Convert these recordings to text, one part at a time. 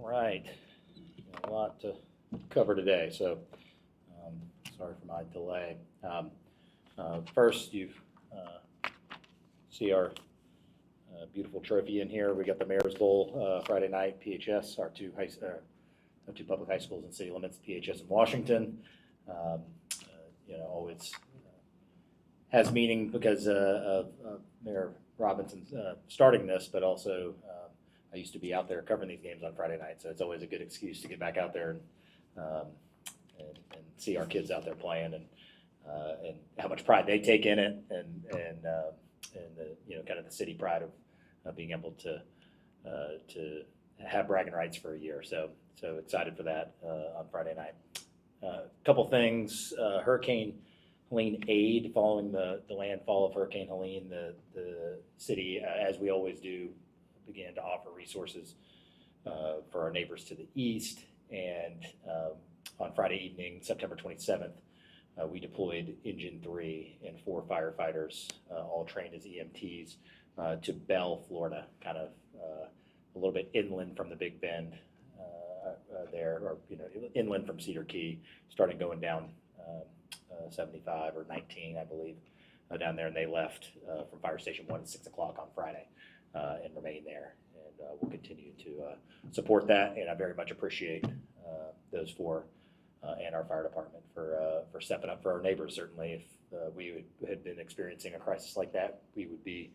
right, a lot to cover today, so sorry for my delay. First, you see our beautiful trophy in here. We got the Mayor's Bowl Friday night, PHS, our two public high schools in city limits, PHS in Washington. Always has meaning because of Mayor Robinson starting this, but also I used to be out there covering these games on Friday night, so it's always a good excuse to get back out there and see our kids out there playing and how much pride they take in it, and the kind of the city pride of being able to have bragging rights for a year. So excited for that on Friday night. A couple things: Hurricane Helene aid following the landfall of Hurricane Helene. The city, as we always do, began to offer resources for our neighbors to the east. And on Friday evening, September 27th, we deployed Engine 3 and 4 firefighters, all trained as EMTs, to Bell, Florida, kind of a little bit inland from the Big Bend there, or inland from Cedar Key, starting going down 75 or 19, I believe, down there, and they left from Fire Station 1 at 6 o'clock on Friday and remain there. And we'll continue to support that, and I very much appreciate those four and our fire department for stepping up for our neighbors. Certainly, if we had been experiencing a crisis like that, we would be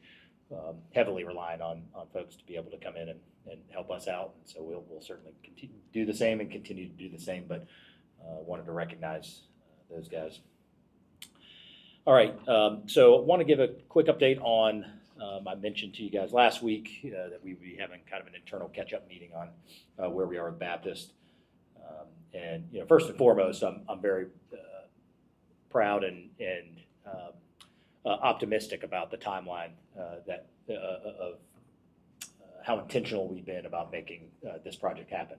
heavily relying on folks to be able to come in and help us out. And so we'll certainly continue to do the same and continue to do the same, but wanted to recognize those guys. All right, so I want to give a quick update on, I mentioned to you guys last week that we would be having kind of an internal catch-up meeting on where we are with Baptist. And first and foremost, I'm very proud and optimistic about the timeline of how intentional we've been about making this project happen.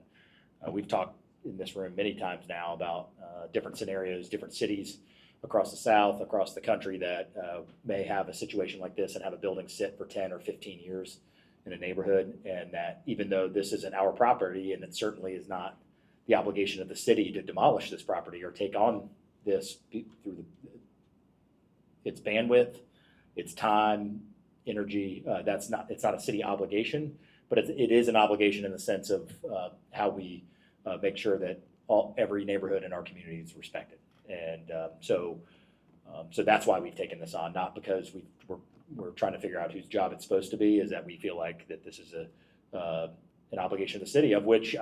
We've talked in this room many times now about different scenarios, different cities across the South, across the country that may have a situation like this and have a building sit for 10 or 15 years in a neighborhood, and that even though this isn't our property, and it certainly is not the obligation of the city to demolish this property or take on this through its bandwidth, its time, energy, it's not a city obligation, but it is an obligation in the sense of how we make sure that every neighborhood in our community is respected. And so that's why we've taken this on, not because we're trying to figure out whose job it's supposed to be, is that we feel like that this is an obligation of the city, of which,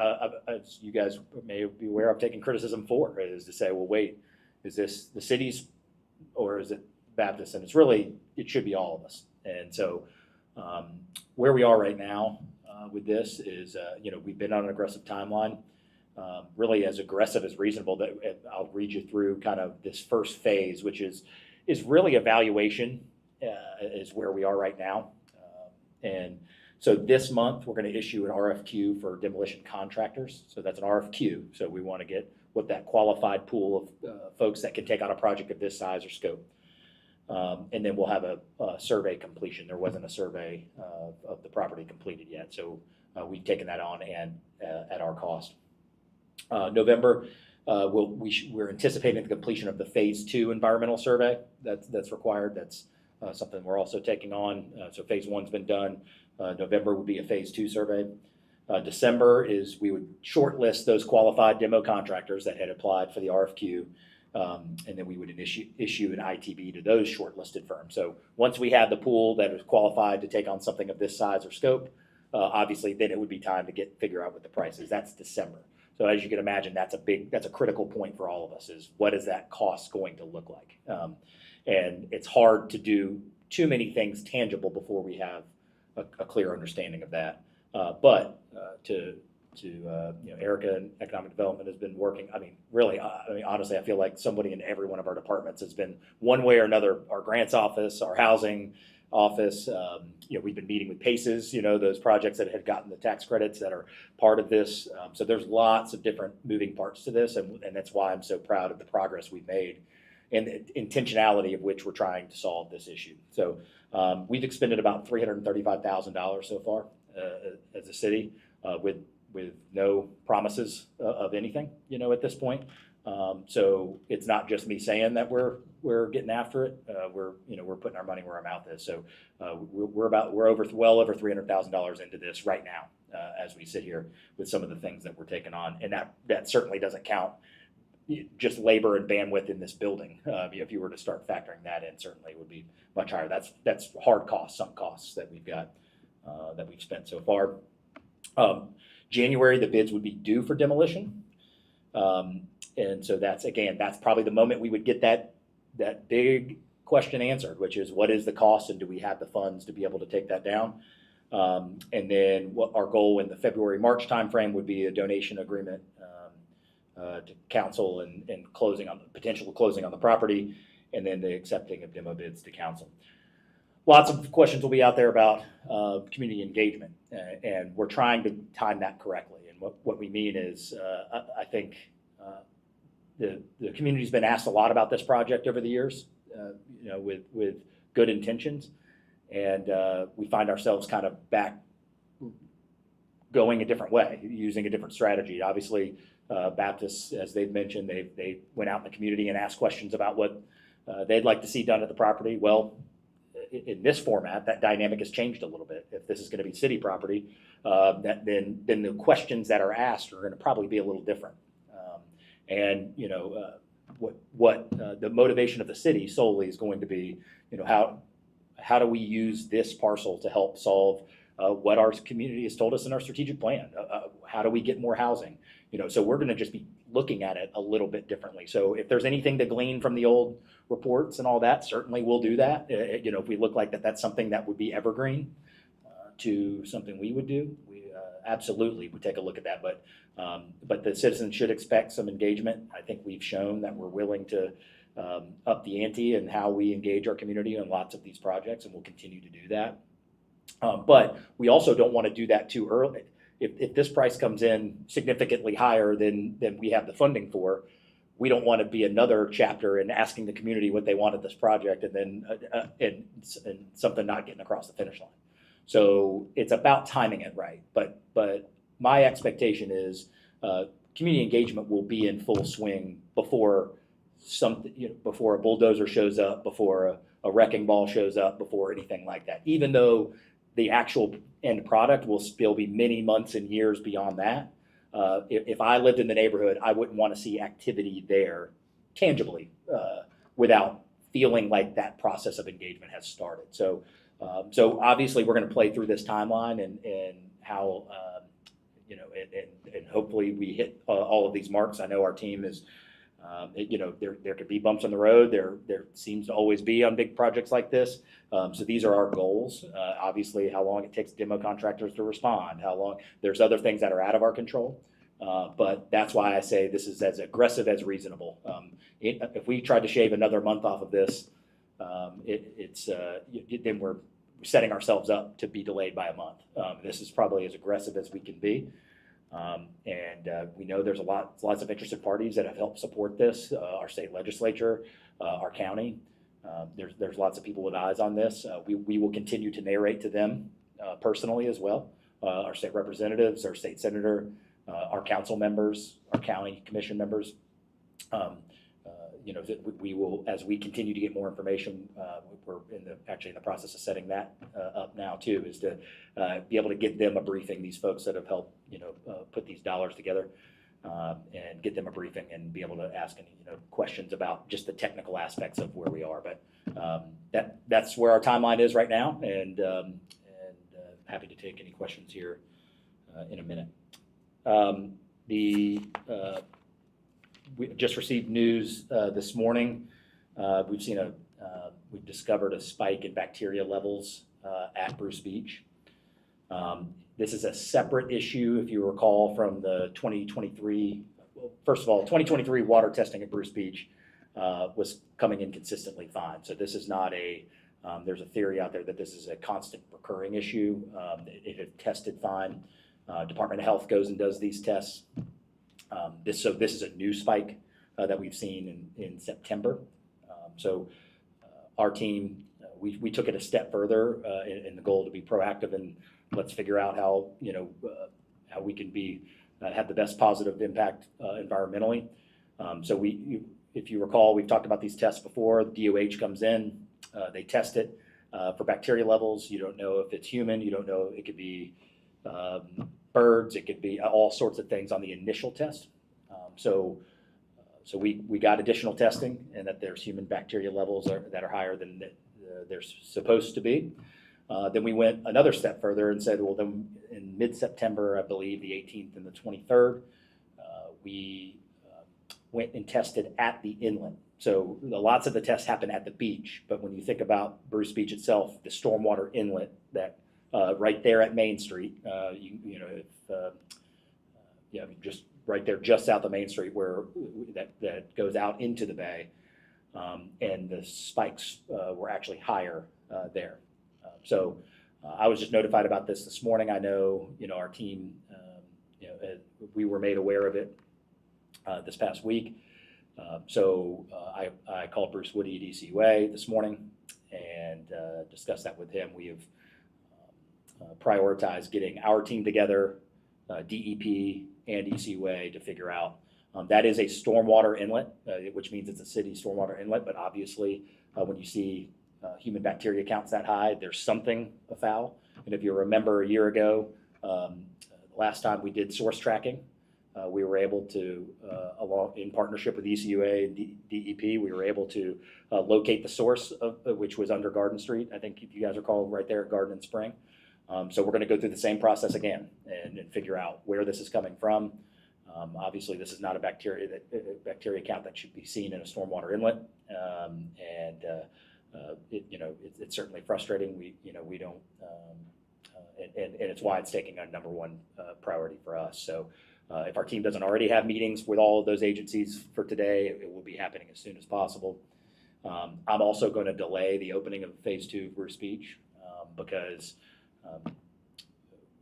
as you guys may be aware, I've taken criticism for, is to say, well, wait, is this the city's or is it Baptist? And it should be all of us. And so where we are right now with this is, we've been on an aggressive timeline, really as aggressive as reasonable. That I'll read you through kind of this first phase, which is really evaluation, is where we are right now. And so this month, we're going to issue an RFQ for demolition contractors. So that's an RFQ. So we want to get what that qualified pool of folks that can take on a project of this size or scope. And then we'll have a survey completion. There wasn't a survey of the property completed yet. So we've taken that on and at our cost. November, we're anticipating the completion of the phase 2 environmental survey that's required. That's something we're also taking on. So phase 1's been done. November would be a phase 2 survey. December is we would shortlist those qualified demo contractors that had applied for the RFQ, and then we would issue an ITB to those shortlisted firms. So once we had the pool that was qualified to take on something of this size or scope, obviously then it would be time to figure out what the price is. That's December. So as you can imagine, that's a critical point for all of us, is what is that cost going to look like? And it's hard to do too many things tangible before we have a clear understanding of that. But Erica in Economic Development has been working. Honestly, I feel like somebody in every one of our departments has been one way or another. Our grants office, our housing office. We've been meeting with PACES, those projects that have gotten the tax credits that are part of this. So there's lots of different moving parts to this, and that's why I'm so proud of the progress we've made and the intentionality of which we're trying to solve this issue. So we've expended about $335,000 so far as a city, with with no promises of anything, at this point. So it's not just me saying that we're getting after it. We're putting our money where our mouth is. So well over $300,000 into this right now as we sit here with some of the things that we're taking on, and that certainly doesn't count just labor and bandwidth in this building. If you were to start factoring that in, certainly it would be much higher. That's hard costs, sunk costs that we've got that we've spent so far. January, the bids would be due for demolition. And so that's probably the moment we would get that big question answered, which is what is the cost and do we have the funds to be able to take that down? And then what our goal in the February-March timeframe would be a donation agreement to council and potential closing on the property, and then the accepting of demo bids to council. Lots of questions will be out there about community engagement, and we're trying to time that correctly. And what we mean is, I think the community's been asked a lot about this project over the years, with good intentions, and we find ourselves kind of back going a different way, using a different strategy. Obviously, Baptists, as they've mentioned, they went out in the community and asked questions about what they'd like to see done at the property. Well, in this format, that dynamic has changed a little bit. If this is going to be city property, then the questions that are asked are going to probably be a little different. What the motivation of the city solely is going to be, how do we use this parcel to help solve what our community has told us in our strategic plan? How do we get more housing? So we're going to just be looking at it a little bit differently. So if there's anything to glean from the old reports and all that, certainly we'll do that. If we look like that's something that would be evergreen to something we would do, we absolutely would take a look at that. But the citizens should expect some engagement. I think we've shown that we're willing to up the ante in how we engage our community on lots of these projects, and we'll continue to do that. But we also don't want to do that too early. If this price comes in significantly higher than we have the funding for, we don't want to be another chapter in asking the community what they want at this project and then and something not getting across the finish line. So it's about timing it right. But my expectation is community engagement will be in full swing before before a bulldozer shows up, before a wrecking ball shows up, before anything like that. Even though the actual end product will still be many months and years beyond that. If I lived in the neighborhood, I wouldn't want to see activity there tangibly without feeling like that process of engagement has started. So obviously we're going to play through this timeline and how, and hopefully we hit all of these marks. I know our team is, there could be bumps on the road. There seems to always be on big projects like this. So these are our goals. Obviously, how long it takes demo contractors to respond, how long, there's other things that are out of our control. But that's why I say this is as aggressive as reasonable. If we tried to shave another month off of this, then we're setting ourselves up to be delayed by a month. This is probably as aggressive as we can be. We know there's lots of interested parties that have helped support this, our state legislature, our county. There's lots of people with eyes on this. We will continue to narrate to them personally as well, our state representatives, our state senator, our council members, our county commission members. We will, as we continue to get more information, we're actually in the process of setting that up now too, is to be able to get them a briefing, these folks that have helped, put these dollars together, and get them a briefing and be able to ask any, questions about just the technical aspects of where we are. But that's where our timeline is right now, and happy to take any questions here in a minute. We just received news this morning. We've discovered a spike in bacteria levels at Bruce Beach. This is a separate issue, if you recall, from the 2023. Well, first of all, 2023 water testing at Bruce Beach was coming in consistently fine. So this is not there's a theory out there that this is a constant recurring issue. It had tested fine. Department of Health goes and does these tests. This is a new spike that we've seen in September. Our team, we took it a step further in the goal to be proactive, and let's figure out how we can be have the best positive impact environmentally. So if you recall, we've talked about these tests before. The DOH comes in, they test it for bacteria levels. You don't know if it's human. You don't know. It could be birds. It could be all sorts of things on the initial test. So we got additional testing, and that there's human bacteria levels that are higher than they're supposed to be. Then we went another step further and said, well, then in mid-September, I believe the 18th and the 23rd, we went and tested at the inlet. So lots of the tests happen at the beach, but when you think about Bruce Beach itself, the stormwater inlet that right there at Main Street, just right there, just south of Main Street, where that goes out into the bay, and the spikes were actually higher there. So I was just notified about this morning. I know, our team, we were made aware of it this past week. So I called Bruce Woody at ECUA this morning and discussed that with him. We have prioritized getting our team together, DEP and ECUA, to figure out. That is a stormwater inlet, which means it's a city stormwater inlet, but obviously when you see human bacteria counts that high, there's something afoul. And if you remember a year ago, last time we did source tracking, we were able to, along in partnership with ECUA and DEP, we were able to locate the source of which was under Garden Street. I think if you guys recall, right there at Garden and Spring. So we're going to go through the same process again and figure out where this is coming from. Obviously, this is not a bacteria count that should be seen in a stormwater inlet, it's certainly frustrating. We don't, and it's why it's taking a number one priority for us. So if our team doesn't already have meetings with all of those agencies for today, it will be happening as soon as possible. I'm also going to delay the opening of phase 2 of Bruce Beach because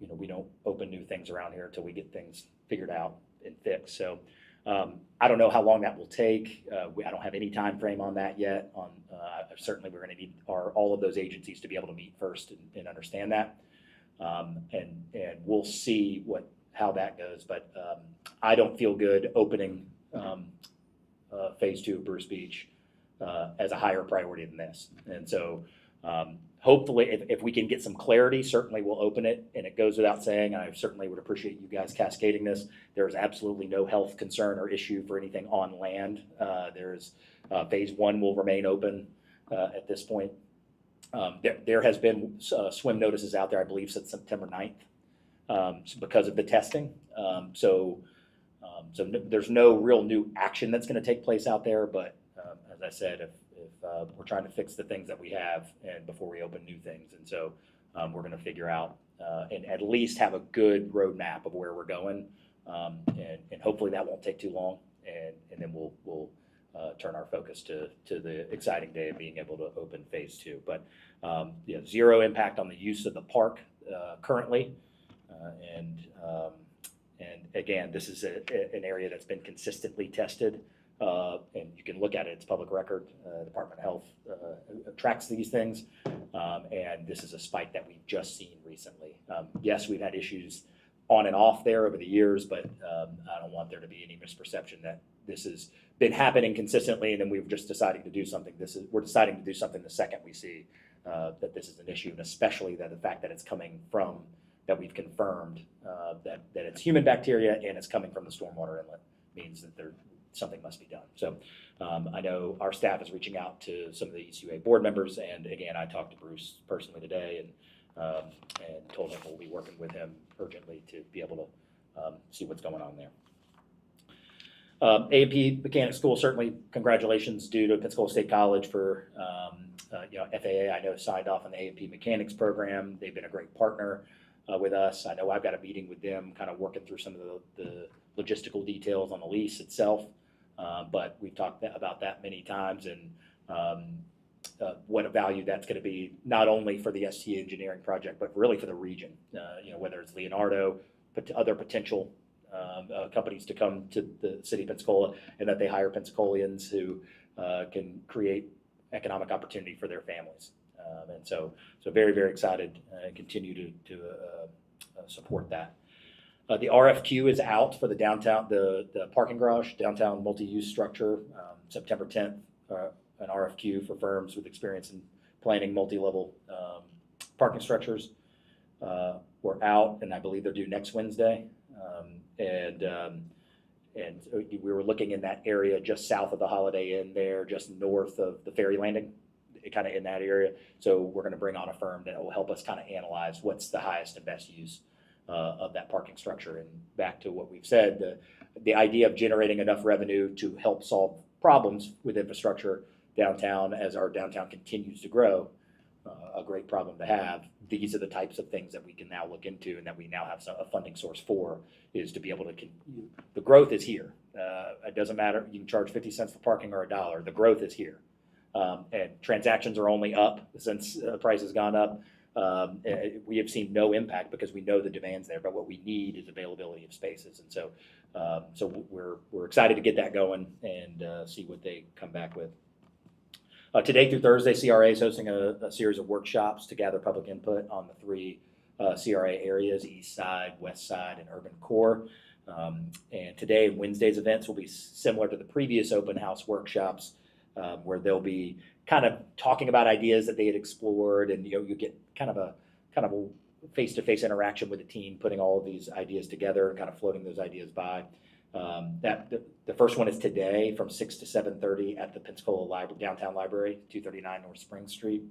we don't open new things around here until we get things figured out and fixed. So I don't know how long that will take. I don't have any time frame on that yet. Certainly we're going to need all of those agencies to be able to meet first and understand that. And we'll see how that goes. But I don't feel good opening phase 2 of Bruce Beach as a higher priority than this. And so hopefully if we can get some clarity, certainly we'll open it. And it goes without saying, I certainly would appreciate you guys cascading this. There's absolutely no health concern or issue for anything on land. There's phase 1 will remain open at this point. There has been swim notices out there, I believe, since September 9th because of the testing. So there's no real new action that's going to take place out there. But as I said, if we're trying to fix the things that we have and before we open new things. And so we're going to figure out and at least have a good roadmap of where we're going. And hopefully that won't take too long. And then we'll turn our focus to the exciting day of being able to open phase 2. But zero impact on the use of the park currently. And again, this is an area that's been consistently tested. And you can look at it, it's public record. Department of Health tracks these things. And this is a spike that we've just seen recently. Yes, we've had issues on and off there over the years, but I don't want there to be any misperception that this has been happening consistently and then we're just deciding to do something. We're deciding to do something the second we see that this is an issue, and especially that the fact that it's coming from, that we've confirmed that it's human bacteria and it's coming from the stormwater inlet means that something must be done. So I know our staff is reaching out to some of the ECUA board members, and again, I talked to Bruce personally today and told him we'll be working with him urgently to be able to see what's going on there. A&P Mechanic School, certainly congratulations due to Pensacola State College for FAA, I know, signed off on the A&P Mechanics program. They've been a great partner with us. I know I've got a meeting with them kind of working through some of the logistical details on the lease itself. But we've talked about that many times, and what a value that's going to be, not only for the ST engineering project, but really for the region, whether it's Leonardo, but other potential companies to come to the city of Pensacola, and that they hire Pensacolians who can create economic opportunity for their families. And so very, very excited and continue to support that. The RFQ is out for the downtown, the parking garage, downtown multi-use structure, September 10th, an RFQ for firms with experience in planning multi-level parking structures. We're out, and I believe they're due next Wednesday. And we were looking in that area just south of the Holiday Inn there, just north of the ferry landing, kind of in that area. So we're going to bring on a firm that will help us kind of analyze what's the highest and best use of that parking structure. And back to what we've said, the idea of generating enough revenue to help solve problems with infrastructure downtown as our downtown continues to grow, a great problem to have. These are the types of things that we can now look into and that we now have a funding source for, is to be able to, the growth is here. It doesn't matter, you can charge 50 cents for parking or $1, the growth is here. And transactions are only up since price has gone up. We have seen no impact because we know the demand's there, but what we need is availability of spaces. And so we're excited to get that going and see what they come back with. Today through Thursday, CRA is hosting a series of workshops to gather public input on the 3 CRA areas: East Side, West Side, and Urban Core. And today and Wednesday's events will be similar to the previous open house workshops, where they'll be kind of talking about ideas that they had explored, and you get kind of a face-to-face interaction with the team, putting all of these ideas together, kind of floating those ideas by. The first one is today from 6 to 7:30 at the Pensacola Downtown Library, 239 North Spring Street.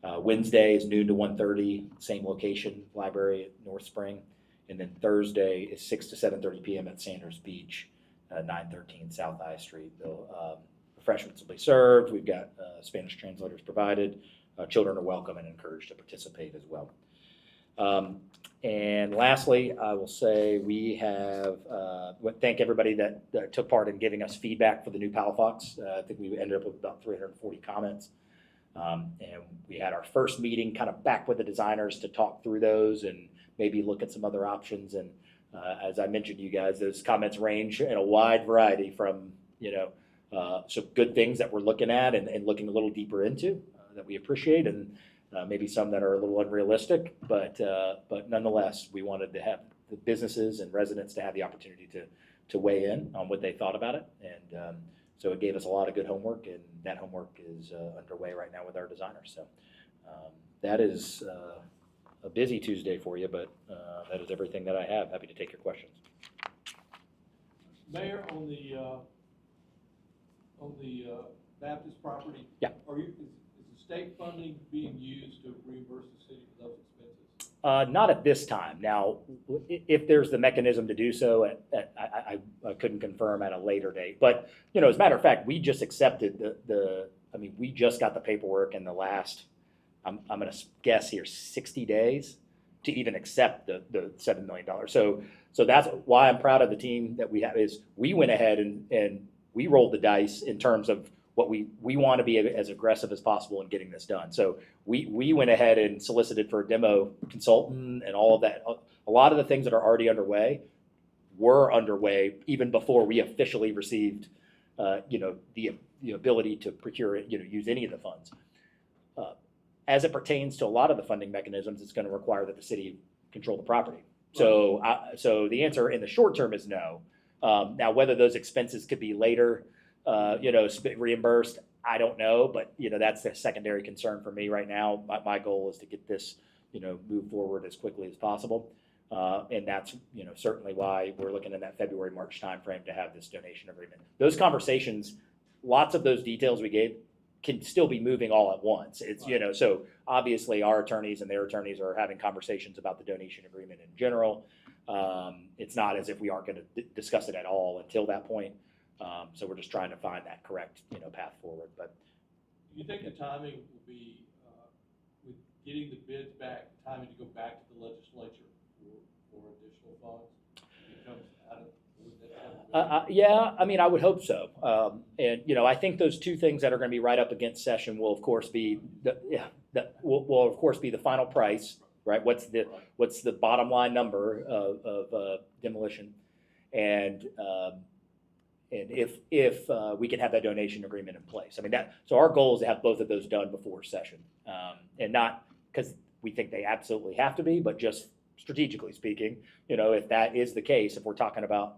Wednesday is noon to 1:30, same location, library at North Spring. And then Thursday is 6 to 7:30 p.m. at Sanders Beach, 913 South I Street. Refreshments will be served. We've got Spanish translators provided. Children are welcome and encouraged to participate as well. And lastly, I will say we have, thank everybody that took part in giving us feedback for the new Palafox. I think we ended up with about 340 comments. And we had our first meeting kind of back with the designers to talk through those and maybe look at some other options. And as I mentioned to you guys, those comments range in a wide variety from, some good things that we're looking at and looking a little deeper into that we appreciate, and maybe some that are a little unrealistic, but nonetheless, we wanted to have the businesses and residents to have the opportunity to weigh in on what they thought about it. And so it gave us a lot of good homework, and that homework is underway right now with our designers. So that is a busy Tuesday for you, but that is everything that I have. Happy to take your questions. Mayor, on the Baptist property, yeah, is the state funding being used to reimburse the city for those expenses? Not at this time. Now, if there's the mechanism to do so, I couldn't confirm at a later date. But as a matter of fact, we just accepted we just got the paperwork in the last, I'm going to guess here, 60 days to even accept the $7 million. So that's why I'm proud of the team that we have. Is we went ahead and we rolled the dice in terms of what we want to be as aggressive as possible in getting this done. So we went ahead and solicited for a demo consultant and all of that. A lot of the things that are already underway were underway even before we officially received, the ability to procure it, use any of the funds. As it pertains to a lot of the funding mechanisms, it's going to require that the city control the property. Right. So the answer in the short term is no. Now, whether those expenses could be later, reimbursed, I don't know, but that's a secondary concern for me right now. My goal is to get this, move forward as quickly as possible, and that's certainly why we're looking in that February, March timeframe to have this donation agreement. Those conversations, lots of those details we gave, can still be moving all at once. It's right. So obviously our attorneys and their attorneys are having conversations about the donation agreement in general. It's not as if we aren't going to discuss it at all until that point. So we're just trying to find that correct, path forward. But do you think the timing will be with getting the bids back, timing to go back to the legislature for additional funds? It comes out of yeah, I would hope so. And I think those two things that are going to be right up against session will of course be will of course be the final price, right? What's the bottom line number of demolition, and if we can have that donation agreement in place. So our goal is to have both of those done before session, and not because we think they absolutely have to be, but just strategically speaking, if that is the case, if we're talking about,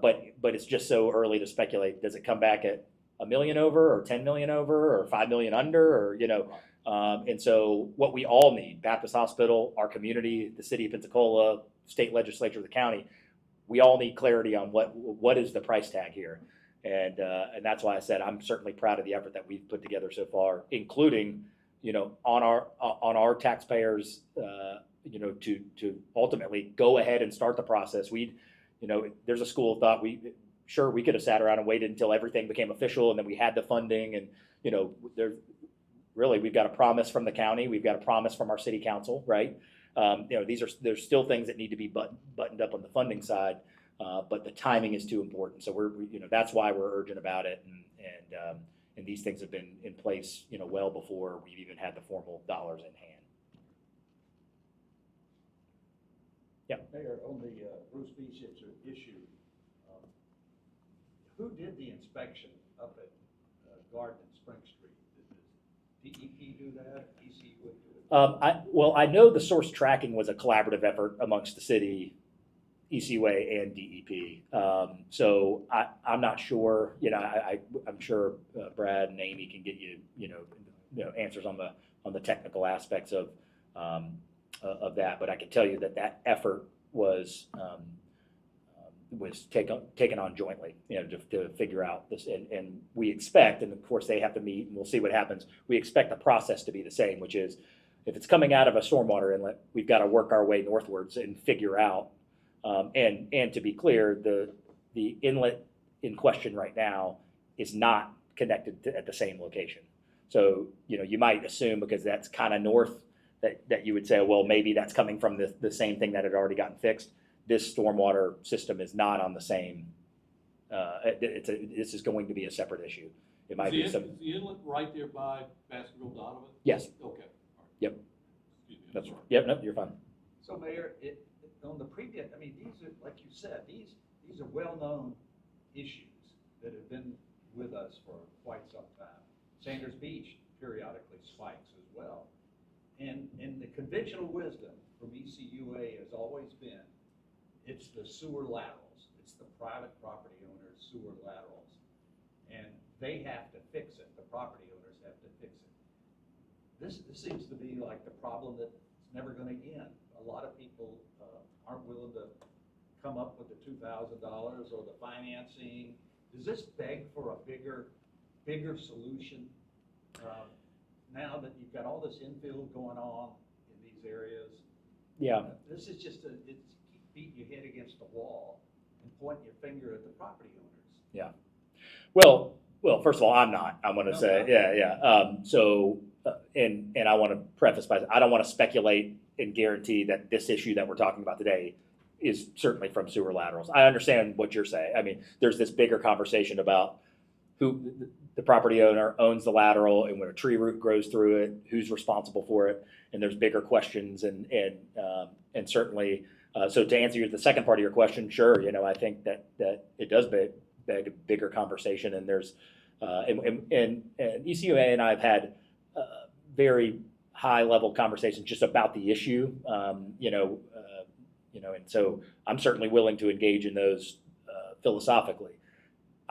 but it's just so early to speculate. Does it come back at $1 million over, or 10 million over, or 5 million under, or, and so what we all need, Baptist Hospital, our community, the city of Pensacola, state legislature, the county, we all need clarity on what is the price tag here. And that's why I said I'm certainly proud of the effort that we've put together so far, including, on our taxpayers, to ultimately go ahead and start the process. There's a school of thought we could have sat around and waited until everything became official and then we had the funding, and we've got a promise from the county, we've got a promise from our city council, right? There's still things that need to be buttoned up on the funding side, but the timing is too important. So that's why we're urgent about it, and these things have been in place, well before we've even had the formal dollars in hand. Yeah. Mayor, on the Bruce Beach issue, who did the inspection up at Garden and Spring Street? Did DEP do that? ECU would do it? I know the source tracking was a collaborative effort amongst the city, ECUA, and DEP. So I'm not sure. I'm sure Brad and Amy can get you answers on the technical aspects of that. But I can tell you that effort was taken on jointly, to figure out this, and we expect, and of course they have to meet, and we'll see what happens. We expect the process to be the same, which is if it's coming out of a stormwater inlet, we've got to work our way northwards and figure out. And to be clear, the inlet in question right now is not connected at the same location. So you might assume, because that's kind of north, that you would say, well, maybe that's coming from the same thing that had already gotten fixed. This stormwater system is not on the same. This is going to be a separate issue. It might be some. Is the inlet right there by Baskerville Donovan? Yes. Okay. All right. Yep. Excuse me, That's I'm right. sorry. Yep. No, you're fine. So, Mayor, on the previous, these are, like you said, these are well-known issues that have been with us for quite some time. Sanders Beach periodically spikes as well. And the conventional wisdom from ECUA has always been, it's the sewer laterals. It's the private property owners' sewer laterals. And they have to fix it. The property owners have to fix it. This seems to be like the problem that's never going to end. A lot of people aren't willing to come up with the $2,000 or the financing. Does this beg for a bigger solution? Now that you've got all this infill going on in these areas, Yeah. This is just it's keep beating your head against the wall and pointing your finger at the property owners. Yeah. Well, first of all, I'm not. I'm going to say, yeah. And I want to preface by, I don't want to speculate and guarantee that this issue that we're talking about today is certainly from sewer laterals. I understand what you're saying. There's this bigger conversation about who the property owner owns the lateral, and when a tree root grows through it, who's responsible for it, and there's bigger questions, and certainly. So to answer the second part of your question, sure, I think that it does beg a bigger conversation, and there's and ECUA and I have had very high level conversations just about the issue, and so I'm certainly willing to engage in those philosophically.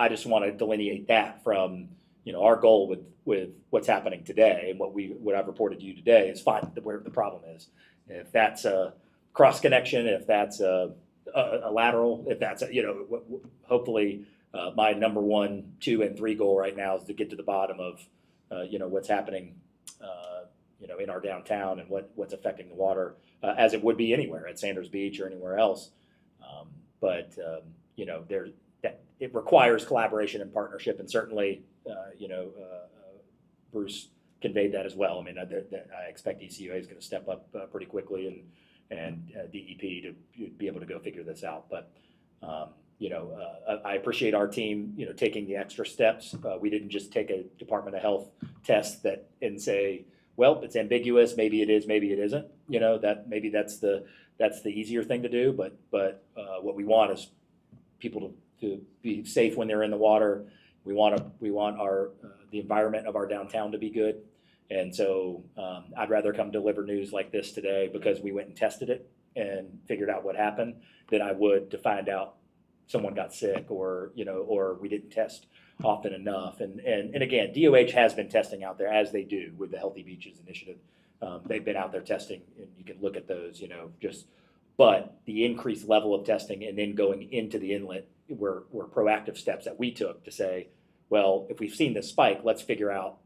I just want to delineate that from our goal with what's happening today, and what I've reported to you today is find where the problem is. If that's a cross connection, if that's a lateral, if that's hopefully my number 1, 2, and 3 goal right now is to get to the bottom of what's happening in our downtown and what's affecting the water, as it would be anywhere at Sanders Beach or anywhere else. It requires collaboration and partnership, and certainly Bruce conveyed that as well. I expect ECUA is going to step up pretty quickly, and DEP to be able to go figure this out. But I appreciate our team taking the extra steps. We didn't just take a Department of Health test and say, well, it's ambiguous, maybe it is, maybe it isn't. Maybe that's the easier thing to do. But what we want is people to be safe when they're in the water. We want the environment of our downtown to be good. And so I'd rather come deliver news like this today because we went and tested it and figured out what happened than I would to find out someone got sick or, or we didn't test often enough. And again, DOH has been testing out there as they do with the Healthy Beaches Initiative. They've been out there testing, and you can look at those, but the increased level of testing and then going into the inlet were proactive steps that we took to say, well, if we've seen this spike, let's figure out,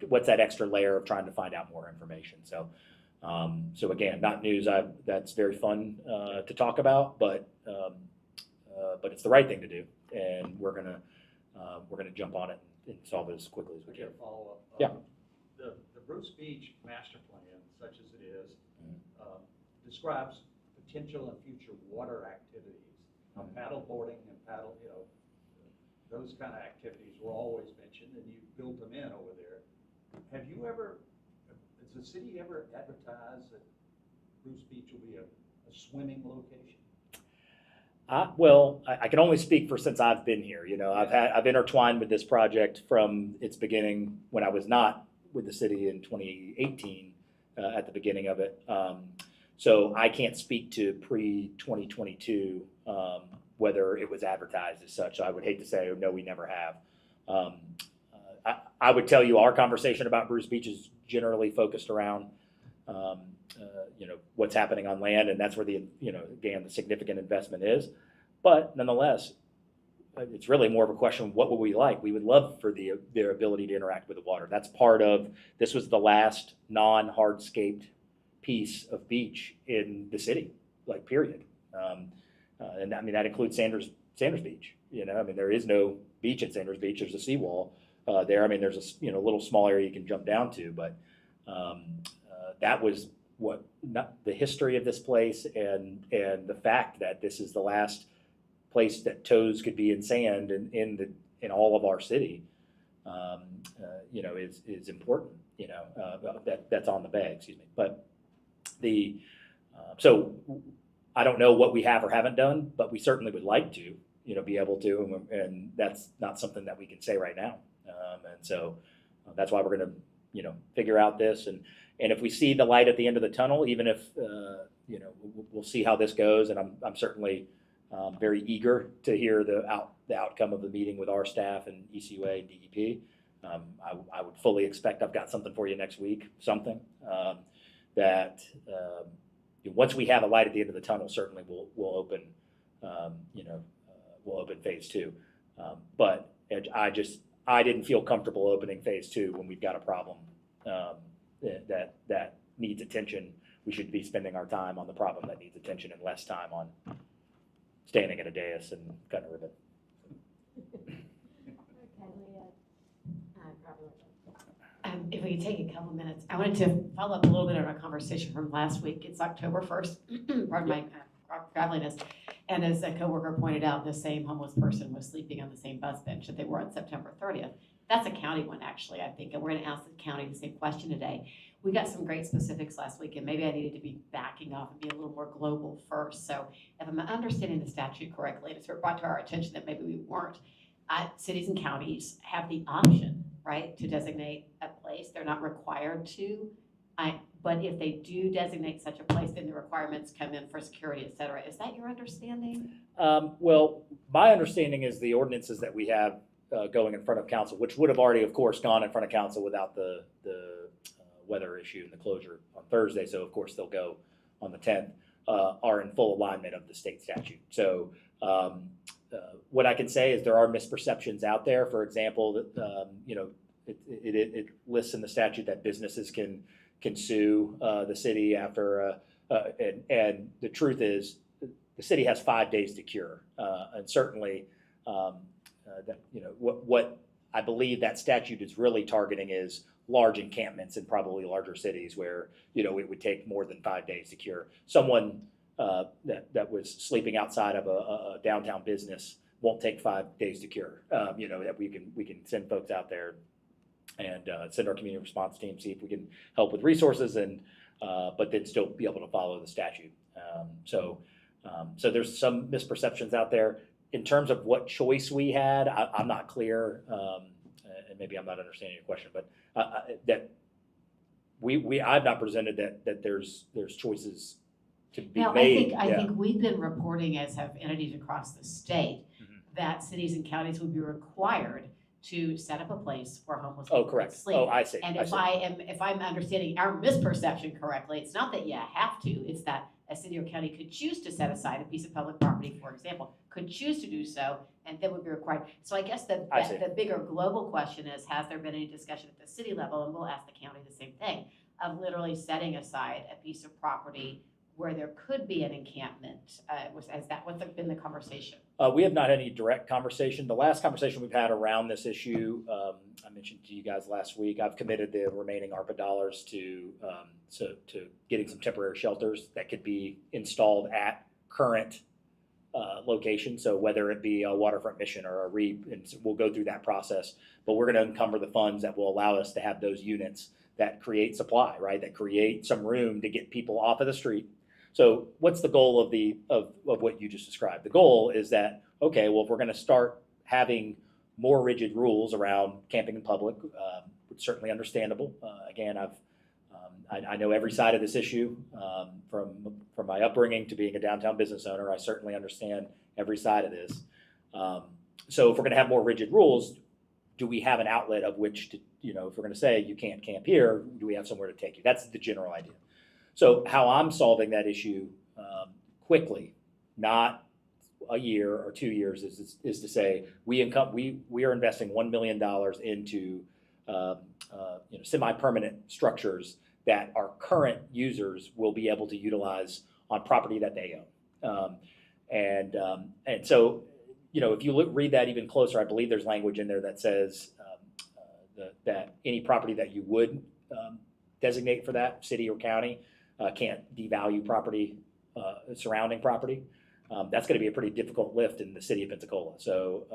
what's that extra layer of trying to find out more information. So, again, not news that's very fun to talk about, but it's the right thing to do, and we're gonna jump on it and solve it as quickly as we can. Follow up. Yeah. The Bruce Beach master plan, such as it is, describes potential and future water activities. Paddle boarding and those kind of activities were always mentioned, and you built them in over there. Has the city ever advertised that Bruce Beach will be a swimming location? Well, I can only speak for since I've been here. I've intertwined with this project from its beginning when I was not with the city in 2018 at the beginning of it. So I can't speak to pre-2022 whether it was advertised as such. So I would hate to say, no, we never have. I would tell you our conversation about Bruce Beach is generally focused around what's happening on land, and that's where again, the significant investment is. But nonetheless, it's really more of a question of what would we like? We would love for their ability to interact with the water. That's part of, this was the last non-hardscaped piece of beach in the city, period. And I mean, that includes Sanders Beach. There is no beach at Sanders Beach. There's a seawall there. I mean, there's a little small area you can jump down to, but that was the history of this place, and the fact that this is the last place that toes could be in sand in all of our city, is important. That's on the bay. Excuse me, but so I don't know what we have or haven't done, but we certainly would like to, be able to, and that's not something that we can say right now. And so that's why we're going to, figure out this, and if we see the light at the end of the tunnel, even if, we'll see how this goes, and I'm certainly very eager to hear the outcome of the meeting with our staff and ECUA and DEP. I would fully expect I've got something for you next week, that once we have a light at the end of the tunnel, certainly we'll open, we'll open phase 2. But I didn't feel comfortable opening phase 2 when we've got a problem that needs attention. We should be spending our time on the problem that needs attention and less time on standing at a dais and cutting a ribbon. If we could take a couple minutes, I wanted to follow up a little bit on our conversation from last week. It's October 1st, pardon my graveliness. And as a coworker pointed out, the same homeless person was sleeping on the same bus bench that they were on September 30th. That's a county one, actually, I think. And we're going to ask the county the same question today. We got some great specifics last week, and maybe I needed to be backing off and be a little more global first. So if I'm understanding the statute correctly, and it's brought to our attention that maybe we weren't, cities and counties have the option, right, to designate a place. They're not required to. But if they do designate such a place, then the requirements come in for security, et cetera. Is that your understanding? Well, my understanding is the ordinances that we have going in front of council, which would have already, of course, gone in front of council without the weather issue and the closure on Thursday. So, of course, they'll go on the 10th, are in full alignment of the state statute. So what I can say is there are misperceptions out there. For example, that it lists in the statute that businesses can sue the city after, and the truth is the city has 5 days to cure, and certainly that what I believe that statute is really targeting is large encampments in probably larger cities where it would take more than 5 days to cure. Someone that was sleeping outside of a downtown business won't take 5 days to cure. That we can send folks out there and send our community response team, see if we can help with resources, and but then still be able to follow the statute. So there's some misperceptions out there. In terms of what choice we had, I'm not clear, and maybe I'm not understanding your question, but that I've not presented that there's choices to be Now, made. I think we've been reporting, as have entities across the state, Mhm. that cities and counties would be required to set up a place where homeless Oh, people can correct. sleep. Oh, I see. And I see. if I'm understanding our misperception correctly, it's not that you have to, it's that a city or county could choose to set aside a piece of public property, for example, could choose to do so, and then would be required. So I guess I see. the bigger global question is, has there been any discussion at the city level, and we'll ask the county the same thing, of literally setting aside a piece of property where there could be an encampment? What's been the conversation? We have not had any direct conversation. The last conversation we've had around this issue, I mentioned to you guys last week, I've committed the remaining ARPA dollars to getting some temporary shelters that could be installed at current locations. So whether it be a waterfront mission or a Reeves, and so we'll go through that process. But we're going to encumber the funds that will allow us to have those units that create supply, right? That create some room to get people off of the street. So what's the goal of what you just described? The goal is that, okay, well, if we're going to start having more rigid rules around camping in public, it's certainly understandable. Again, I know every side of this issue, from my upbringing to being a downtown business owner. I certainly understand every side of this. So if we're going to have more rigid rules, do we have an outlet of which to, if we're going to say you can't camp here, do we have somewhere to take you? That's the general idea. So how I'm solving that issue quickly, not a year or 2 years, is to say we are investing $1 million into semi-permanent structures that our current users will be able to utilize on property that they own. And so, if you read that even closer, I believe there's language in there that says that any property that you would designate for that, city or county, can't devalue property, surrounding property. That's going to be a pretty difficult lift in the city of Pensacola. So,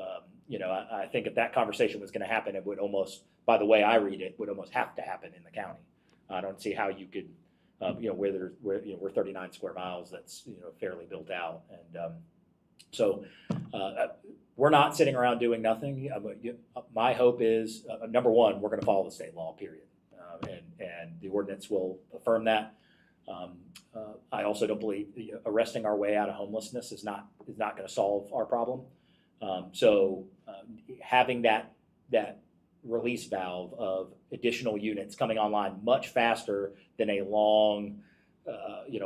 I think if that conversation was going to happen, it would almost, by the way I read it, would almost have to happen in the county. I don't see how you could, we're 39 square miles. That's fairly built out, and so we're not sitting around doing nothing. My hope is number one, we're going to follow the state law, period, and the ordinance will affirm that. I also don't believe arresting our way out of homelessness is not going to solve our problem. So having that release valve of additional units coming online much faster than a long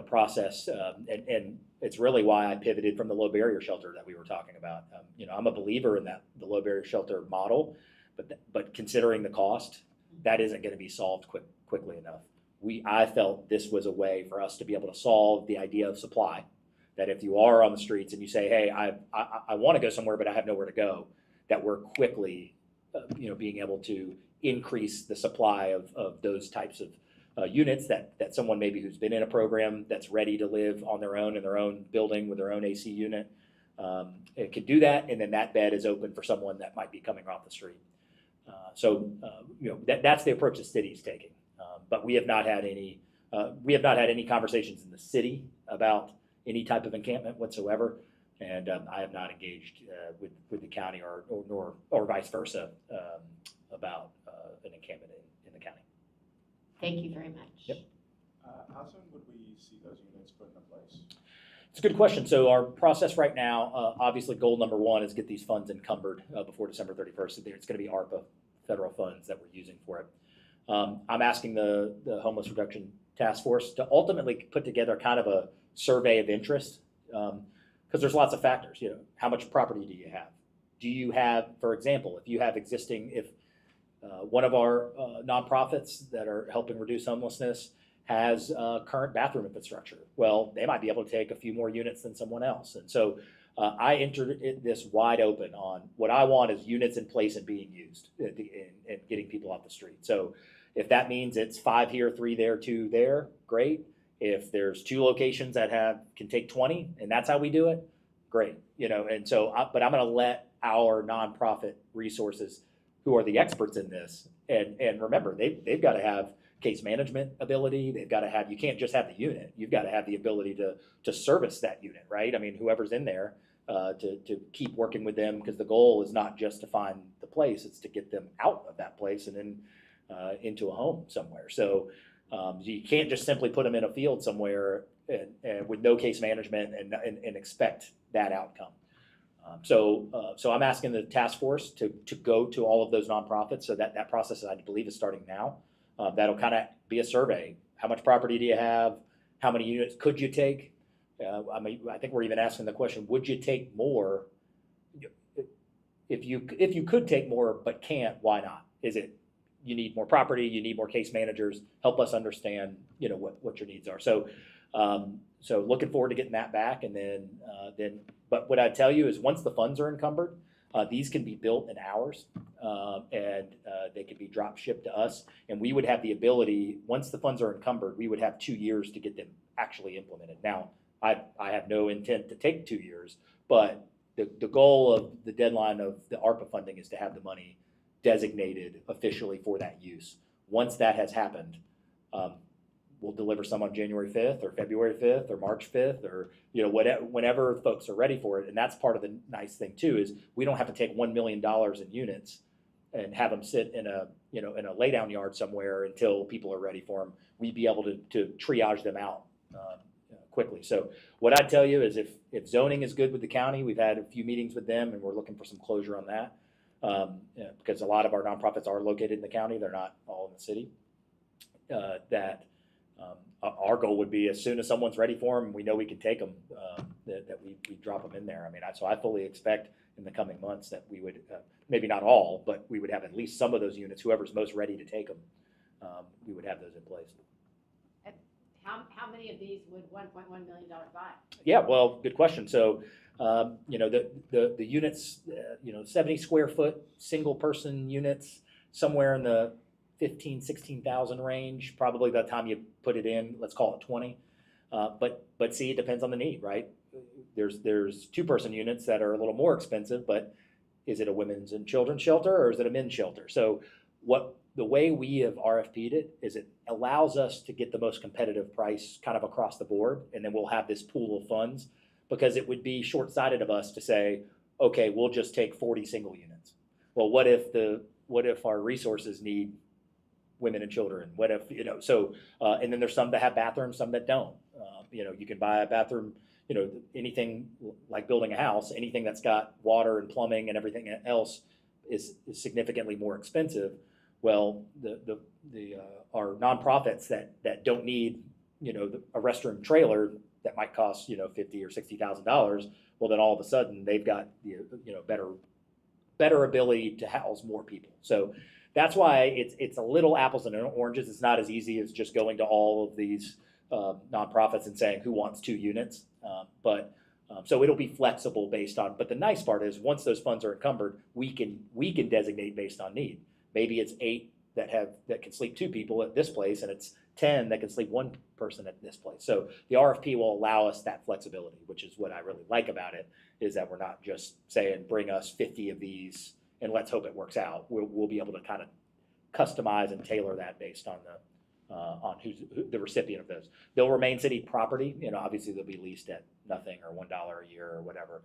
process, and it's really why I pivoted from the low barrier shelter that we were talking about. I'm a believer in the low barrier shelter model, but considering the cost, that isn't going to be solved quickly enough. I felt this was a way for us to be able to solve the idea of supply, that if you are on the streets and you say, hey, I want to go somewhere, but I have nowhere to go, that we're quickly, being able to increase the supply of those types of units that someone maybe who's been in a program that's ready to live on their own in their own building with their own AC unit, it could do that, and then that bed is open for someone that might be coming off the street. So that's the approach the city's taking. But we have not had any conversations in the city about any type of encampment whatsoever, and I have not engaged with the county or vice versa about an encampment in the county. Thank you very much. Yep. How soon would we see those units put into place? It's a good question. So our process right now, obviously, goal number one is get these funds encumbered before December 31st. It's going to be ARPA federal funds that we're using for it. I'm asking the Homeless Reduction Task Force to ultimately put together kind of a survey of interest, because there's lots of factors. How much property do you have? Do you have, for example, if one of our nonprofits that are helping reduce homelessness has current bathroom infrastructure, well, they might be able to take a few more units than someone else. And so I entered this wide open on what I want is units in place and being used and getting people off the street. So if that means it's 5 here, 3 there, 2 there, great. If there's 2 locations that can take 20 and that's how we do it, great. And so, but I'm going to let our nonprofit resources, who are the experts in this, and remember, they've got to have case management ability. They've got to have, you can't just have the unit. You've got to have the ability to service that unit, right? I mean, whoever's in there, to keep working with them, because the goal is not just to find the place, it's to get them out of that place and then into a home somewhere. So you can't just simply put them in a field somewhere and with no case management and expect that outcome. So I'm asking the task force to go to all of those nonprofits, so that process, I believe, is starting now. That'll kind of be a survey. How much property do you have? How many units could you take? I mean, I think we're even asking the question, would you take more? If you could take more but can't, why not? Is it you need more property, you need more case managers? Help us understand, what your needs are. So looking forward to getting that back, and then but what I tell you is once the funds are encumbered, these can be built in hours, and they can be drop shipped to us, and we would have the ability, once the funds are encumbered, we would have 2 years to get them actually implemented. Now, I have no intent to take 2 years, but the goal of the deadline of the ARPA funding is to have the money designated officially for that use. Once that has happened, we'll deliver some on January 5th or February 5th or March 5th or, whenever folks are ready for it. And that's part of the nice thing too, is we don't have to take $1 million in units and have them sit in a lay down yard somewhere until people are ready for them. We'd be able to triage them out quickly. So what I'd tell you is if zoning is good with the county, we've had a few meetings with them and we're looking for some closure on that. Because a lot of our nonprofits are located in the county, they're not all in the city. Our goal would be, as soon as someone's ready for them, we know we can take them, that we drop them in there. I mean, so I fully expect in the coming months that we would, maybe not all, but we would have at least some of those units, whoever's most ready to take them, we would have those in place. How many of these would $1.1 million buy? Yeah, well, good question. So, the units, 70 square foot, single person units, somewhere in the 16,000 range, probably by the time you put it in, let's call it 20. But see, it depends on the need, right? There's 2-person units that are a little more expensive, but is it a women's and children's shelter or is it a men's shelter? So the way we have RFP'd it is it allows us to get the most competitive price kind of across the board, and then we'll have this pool of funds, because it would be short-sighted of us to say, okay, we'll just take 40 single units. Well, what if our resources need women and children? What if, and then there's some that have bathrooms, some that don't. You can buy a bathroom, anything like building a house, anything that's got water and plumbing and everything else is significantly more expensive. Well, our nonprofits that don't need, a restroom trailer that might cost, $50,000 or $60,000. Well, then all of a sudden they've got better ability to house more people. So that's why it's a little apples and oranges. It's not as easy as just going to all of these nonprofits and saying who wants 2 units. So it'll be flexible based on. But the nice part is once those funds are encumbered, we can designate based on need. Maybe it's 8 that can sleep 2 people at this place, and it's 10 that can sleep 1 person at this place. So the RFP will allow us that flexibility, which is what I really like about it, is that we're not just saying bring us 50 of these and let's hope it works out. We'll be able to kind of customize and tailor that based on who's the recipient of those. They'll remain city property. Obviously they'll be leased at nothing or $1 a year or whatever.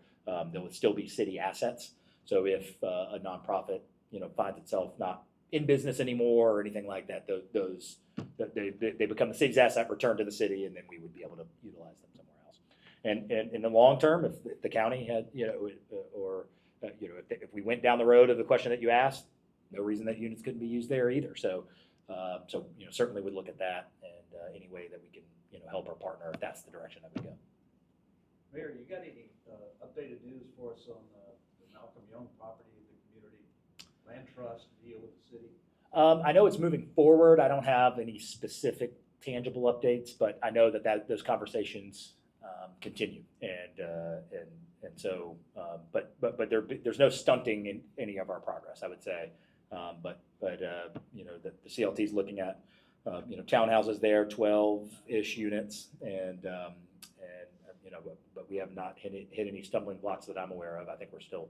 They would still be city assets. So if a nonprofit finds itself not in business anymore or anything like that, they become the city's asset, returned to the city, and then we would be able to utilize them somewhere else. And in the long term, if the county had, if we went down the road of the question that you asked, no reason that units couldn't be used there either. So certainly would look at that, and any way that we can help our partner if that's the direction that we go. Mayor, you got any updated news for us on the Malcolm Young property, the community land trust deal with the city? I know it's moving forward. I don't have any specific tangible updates, but I know that those conversations continue, and so there's no stunting in any of our progress, I would say. But the CLT is looking at townhouses there, 12-ish units, but we have not hit any stumbling blocks that I'm aware of. I think we're still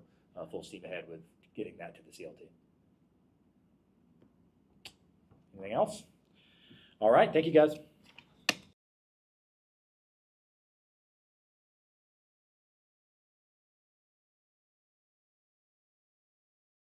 full steam ahead with getting that to the CLT. Anything else? All right, thank you guys.